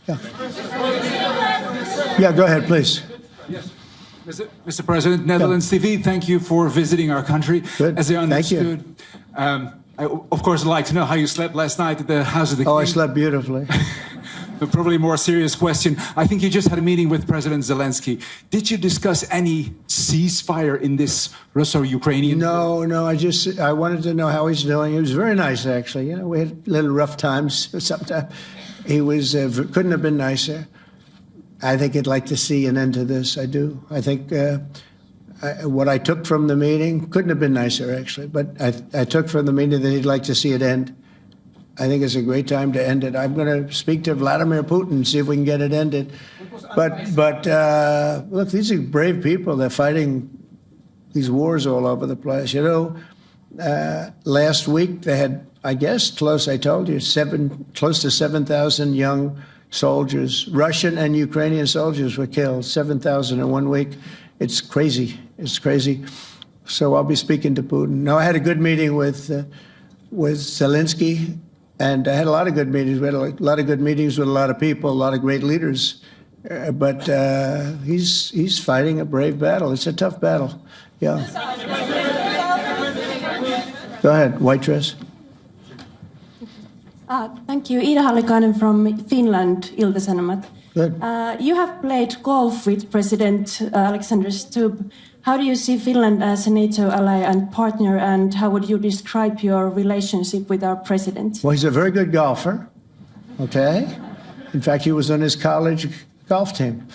Yeah. Yeah, go ahead, please. Yes. Mr. President, Netherlands TV, thank you for visiting our country. Good. As I understood, Thank you. I, of course, would like to know how you slept last night at the House of the King. Oh, I slept beautifully. But probably a more serious question. I think you just had a meeting with President Zelensky. Did you discuss any ceasefire in this Russo-Ukrainian? No, I wanted to know how he's doing. He was very nice, actually. You know, we had little rough times sometimes. He was couldn't have been nicer. I think he'd like to see an end to this. I do. I think what I took from the meeting couldn't have been nicer, actually. But I took from the meeting that he'd like to see it end. I think it's a great time to end it. I'm going to speak to Vladimir Putin and see if we can get it ended. But look, these are brave people. They're fighting these wars all over the place. You know, last week they had, I guess, I told you, close to 7,000 young soldiers, Russian and Ukrainian soldiers were killed, 7,000 in 1 week. It's crazy. It's crazy. So I'll be speaking to Putin. No, I had a good meeting with Zelensky, and I had a lot of good meetings. We had a lot of good meetings with a lot of people, a lot of great leaders. But he's fighting a brave battle. It's a tough battle. Yeah. Go ahead, white dress. Thank you. Ida Hallikainen from Finland, Ilta-Sanomat. Good. You have played golf with President Alexander Stubb. How do you see Finland as a NATO ally and partner, and how would you describe your relationship with our president? Well, he's a very good golfer, okay? In fact, he was on his college golf team.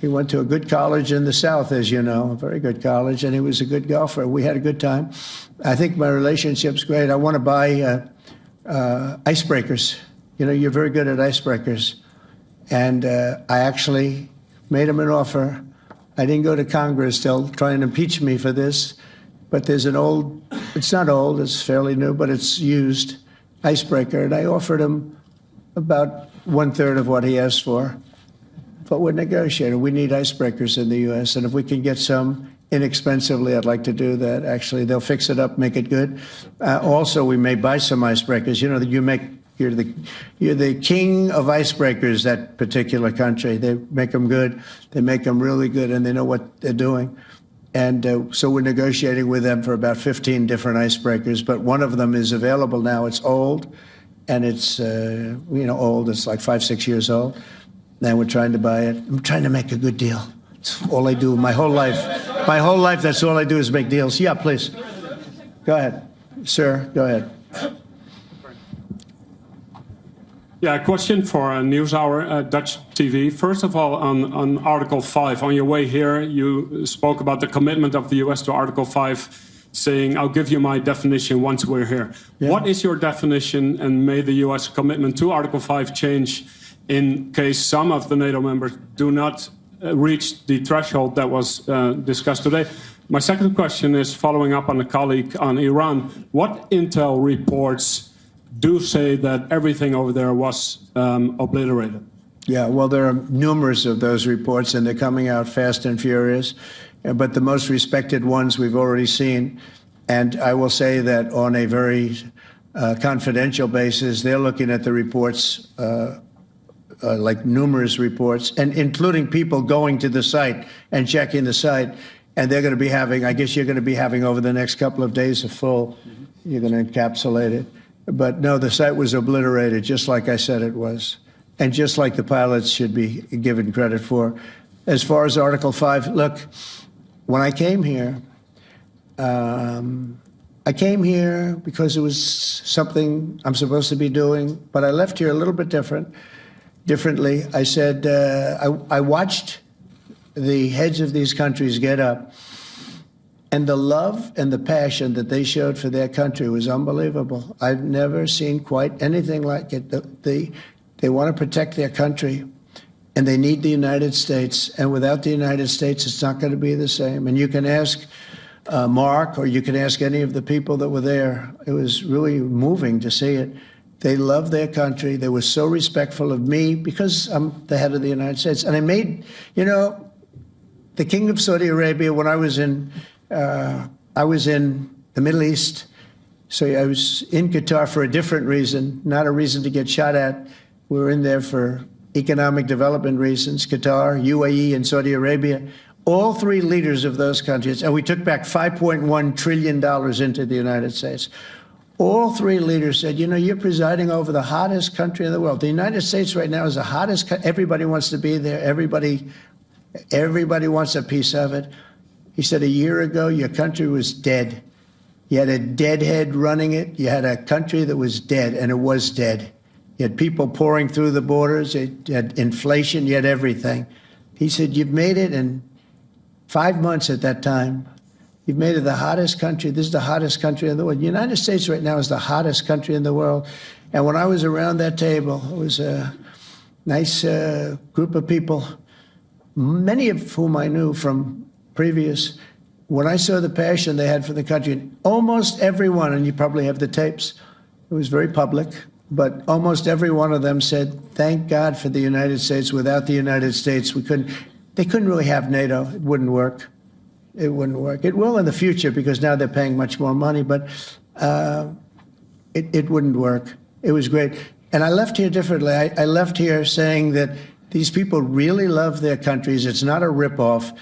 He went to a good college in the South, as you know, a very good college, and he was a good golfer. We had a good time. I think my relationship's great. I want to buy icebreakers. You know, you're very good at icebreakers. And I actually made him an offer. I didn't go to Congress. They'll try and impeach me for this. But there's an old, it's not old, it's fairly new, but it's used icebreaker. And I offered him about 1/3 of what he asked for. But we're negotiating. We need icebreakers in the U.S. And if we can get some inexpensively, I'd like to do that. Actually, they'll fix it up, make it good. Also, we may buy some icebreakers. You know, you're the king of icebreakers, that particular country. They make them good. They make them really good, and they know what they're doing. And so we're negotiating with them for about 15 different icebreakers. But one of them is available now. It's old, and it's old. It's like 5-6 years old. And we're trying to buy it. I'm trying to make a good deal. It's all I do my whole life. My whole life, that's all I do is make deals. Yeah, please. Go ahead. Sir, go ahead. Yeah, a question for NewsHour, Dutch TV. First of all, on Article 5, on your way here, you spoke about the commitment of the U.S. to Article 5, saying, I'll give you my definition once we're here. Yeah. What is your definition, and may the U.S. commitment to Article 5 change in case some of the NATO members do not reach the threshold that was discussed today? My second question is following up on a colleague on Iran. What intel reports do say that everything over there was obliterated? Yeah, well, there are numerous of those reports, and they're coming out fast and furious. But the most respected ones we've already seen. And I will say that on a very confidential basis, they're looking at the reports, like numerous reports, and including people going to the site and checking the site. And they're going to be having, I guess you're going to be having over the next couple of days a full, you're going to encapsulate it. But no, the site was obliterated, just like I said it was, and just like the pilots should be given credit for. As far as Article 5, look, when I came here because it was something I'm supposed to be doing, but I left here a little bit differently. I said, I watched the heads of these countries get up, and the love and the passion that they showed for their country was unbelievable. I've never seen quite anything like it. They want to protect their country, and they need the United States. And without the United States, it's not going to be the same. And you can ask Mark, or you can ask any of the people that were there. It was really moving to see it. They love their country. They were so respectful of me because I'm the head of the United States. And I made, the King of Saudi Arabia, when I was in the Middle East, so I was in Qatar for a different reason, not a reason to get shot at. We were in there for economic development reasons, Qatar, UAE, and Saudi Arabia, all three leaders of those countries, and we took back $5.1 trillion into the United States. All three leaders said, you know, you're presiding over the hottest country in the world. The United States right now is the hottest. Everybody wants to be there. Everybody wants a piece of it. He said, a year ago, your country was dead. You had a deadhead running it. You had a country that was dead, and it was dead. You had people pouring through the borders. You had inflation. You had everything. He said, you've made it in 5 months at that time. You've made it the hottest country. This is the hottest country in the world. The United States right now is the hottest country in the world. And when I was around that table, it was a nice group of people, many of whom I knew from previous. When I saw the passion they had for the country, almost everyone, and you probably have the tapes, it was very public, but almost every one of them said, thank God for the United States. Without the United States, they couldn't really have NATO. It wouldn't work. It wouldn't work. It will in the future because now they're paying much more money, but it wouldn't work. It was great. And I left here differently. I left here saying that these people really love their countries. It's not a ripoff,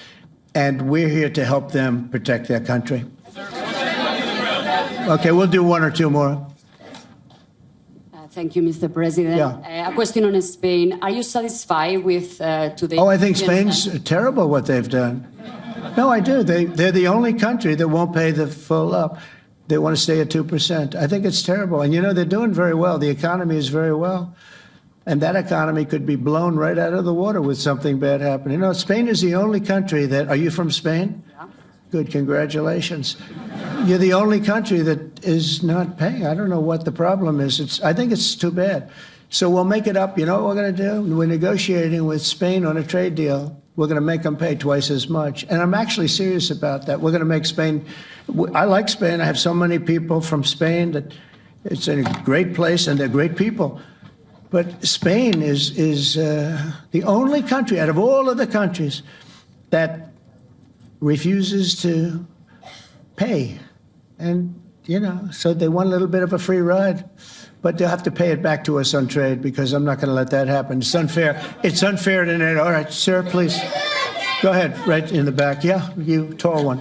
and we're here to help them protect their country. Okay, we'll do one or two more. Thank you, Mr. President. Yeah. A question on Spain. Are you satisfied with today? Oh, I think Spain's terrible what they've done. No, I do. They're the only country that won't pay the full up. They want to stay at 2%. I think it's terrible. And, you know, they're doing very well. The economy is very well. And that economy could be blown right out of the water with something bad happening. You know, Spain is the only country that... Are you from Spain? Yeah. Good, congratulations. You're the only country that is not paying. I don't know what the problem is. I think it's too bad. So we'll make it up. You know what we're going to do? We're negotiating with Spain on a trade deal. We're going to make them pay twice as much. And I'm actually serious about that. We're going to make Spain... I like Spain. I have so many people from Spain that it's a great place and they're great people. But Spain is the only country out of all of the countries that refuses to pay. And, you know, so they want a little bit of a free ride. But they'll have to pay it back to us on trade because I'm not going to let that happen. It's unfair. It's unfair to NATO. All right, sir, please. Go ahead, right in the back. Yeah, you, tall one.